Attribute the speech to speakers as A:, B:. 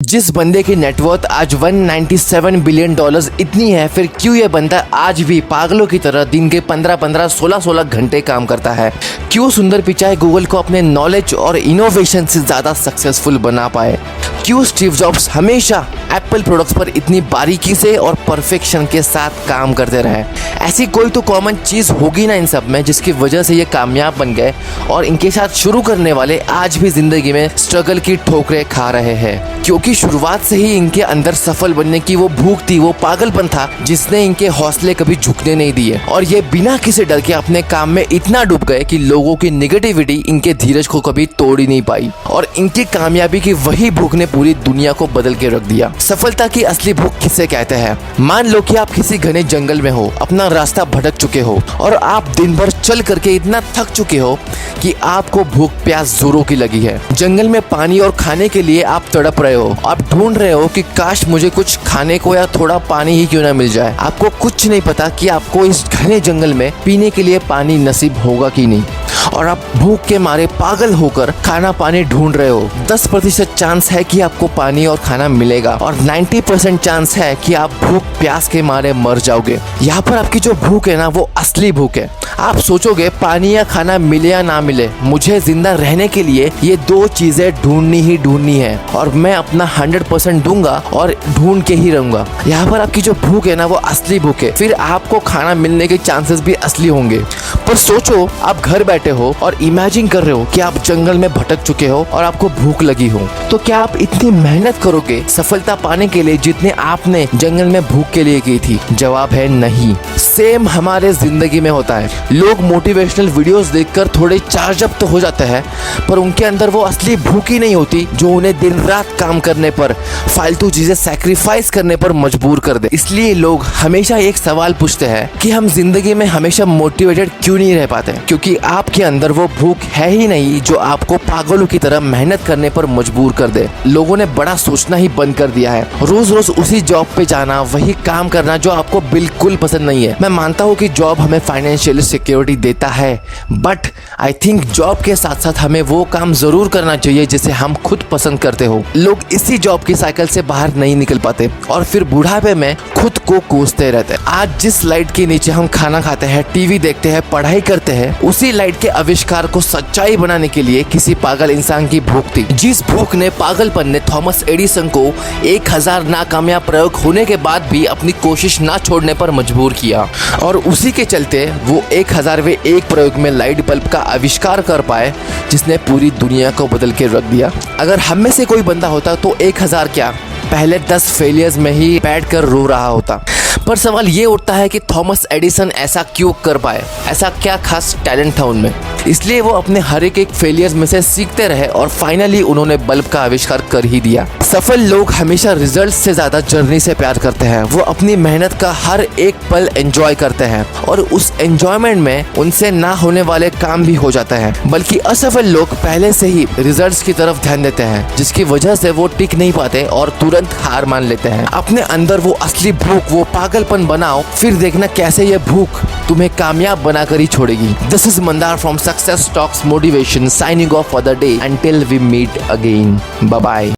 A: जिस बंदे की नेटवर्थ आज 197 बिलियन डॉलर्स इतनी है, फिर क्यों ये बंदा आज भी पागलों की तरह दिन के 15-15, 16-16 घंटे काम करता है? क्यों सुंदर पिचाई गूगल को अपने नॉलेज और इनोवेशन से ज़्यादा सक्सेसफुल बना पाए? क्यों स्टीव जॉब्स हमेशा एप्पल प्रोडक्ट्स पर इतनी बारीकी से और परफेक्शन के साथ काम करते रहे? ऐसी कोई तो कॉमन चीज़ होगी ना इन सब में, जिसकी वजह से ये कामयाब बन गए और इनके साथ शुरू करने वाले आज भी ज़िंदगी में स्ट्रगल की ठोकरें खा रहे हैं। क्योंकि शुरुआत से ही इनके अंदर सफल बनने की वो भूख थी, वो पागलपन था जिसने इनके हौसले कभी झुकने नहीं दिए और ये बिना किसी डर के अपने काम में इतना डूब गए कि लोगों की निगेटिविटी इनके धीरज को कभी तोड़ ही नहीं पाई और इनकी कामयाबी की वही भूख ने पूरी दुनिया को बदल के रख दिया। सफलता की असली भूख किसे कहते हैं? मान लो कि आप किसी घने जंगल में हो, अपना रास्ता भटक चुके हो और आप दिन भर चल करके इतना थक चुके हो कि आपको भूख प्यास जोरों की लगी है। जंगल में पानी और खाने के लिए आप तड़प रहे हो, आप ढूंढ रहे हो कि काश मुझे कुछ खाने को या थोड़ा पानी ही क्यों ना मिल जाए। आपको कुछ नहीं पता कि आपको इस घने जंगल में पीने के लिए पानी नसीब होगा कि नहीं और आप भूख के मारे पागल होकर खाना पानी ढूंढ रहे हो। 10% चांस है कि आपको पानी और खाना मिलेगा और 90% चांस है कि आप भूख प्यास के मारे मर जाओगे। यहाँ पर आपकी जो भूख है ना, वो असली भूख है। आप सोचोगे पानी या खाना मिले या ना मिले, मुझे जिंदा रहने के लिए ये दो चीजें ढूंढनी ही ढूंढनी है और मैं अपना 100% दूंगा और ढूंढ के ही रहूंगा। यहाँ पर आपकी जो भूख है ना, वो असली भूख है। फिर आपको खाना मिलने के चांसेस भी असली होंगे। पर सोचो, आप घर बैठे हो और इमेजिन कर रहे हो कि आप जंगल में भटक चुके हो और आपको भूख लगी हो, तो क्या आप इतनी मेहनत करोगे सफलता पाने के लिए जितने आपने जंगल में भूख के लिए की थी? जवाब है नहीं। सेम हमारे जिंदगी में होता है। लोग मोटिवेशनल वीडियोस देखकर थोड़े चार्ज अप तो हो जाते हैं, पर उनके अंदर वो असली भूख ही नहीं होती जो उन्हें दिन रात काम करने पर, फालतू चीजें सैक्रिफाइस करने पर मजबूर कर दे। इसलिए लोग हमेशा एक सवाल पूछते हैं कि हम जिंदगी में हमेशा मोटिवेटेड क्यों नहीं रह पाते? क्योंकि आपके अंदर वो भूख है ही नहीं जो आपको पागलों की तरह मेहनत करने पर मजबूर कर दे। लोगों ने बड़ा सोचना ही बंद कर दिया है। रोज रोज उसी जॉब पे जाना, वही काम करना जो आपको बिल्कुल पसंद नहीं है। मैं मानता हूँ कि जॉब हमें फाइनेंशियल सिक्योरिटी देता है, बट आई थिंक जॉब के साथ साथ हमें वो काम जरूर करना चाहिए जिसे हम खुद पसंद करते हो। लोग इसी जॉब की साइकिल से बाहर नहीं निकल पाते और फिर बुढ़ापे में खुद को कोसते रहते हैं। आज जिस लाइट के नीचे हम खाना खाते हैं, टीवी देखते हैं, पढ़ाई करते हैं, उसी लाइट के आविष्कार को सच्चाई बनाने के लिए किसी पागल इंसान की भूख थी। जिस भूख ने, पागलपन ने थॉमस एडिसन को 1000 नाकामयाब प्रयोग होने के बाद भी अपनी कोशिश ना छोड़ने पर मजबूर किया और उसी के चलते वो 1000वें एक प्रयोग में लाइट बल्ब का आविष्कार कर पाए, जिसने पूरी दुनिया को बदल के रख दिया। अगर हम में से कोई बंदा होता तो 1000 क्या, पहले 10 फेलियर्स में ही बैठकर रो रहा होता। पर सवाल ये उठता है कि थॉमस एडिसन ऐसा क्यों कर पाए? ऐसा क्या खास टैलेंट था उनमें? इसलिए वो अपने हर एक फेलियर्स में से सीखते रहे और फाइनली उन्होंने बल्ब का आविष्कार कर ही दिया। सफल लोग हमेशा रिजल्ट से ज्यादा जर्नी से प्यार करते हैं। वो अपनी मेहनत का हर एक पल एंजॉय करते हैं और उस एंजॉयमेंट में उनसे ना होने वाले काम भी हो जाते हैं। बल्कि असफल लोग पहले से ही रिजल्ट्स की तरफ ध्यान देते हैं, जिसकी वजह से वो टिक नहीं पाते और तुरंत हार मान लेते हैं। अपने अंदर वो असली भूख, वो पागलपन बनाओ, फिर देखना कैसे ये भूख तुम्हें कामयाब बनाकर ही छोड़ेगी। This is Mandar from success talks motivation, signing off for the day. Until we meet again, bye bye.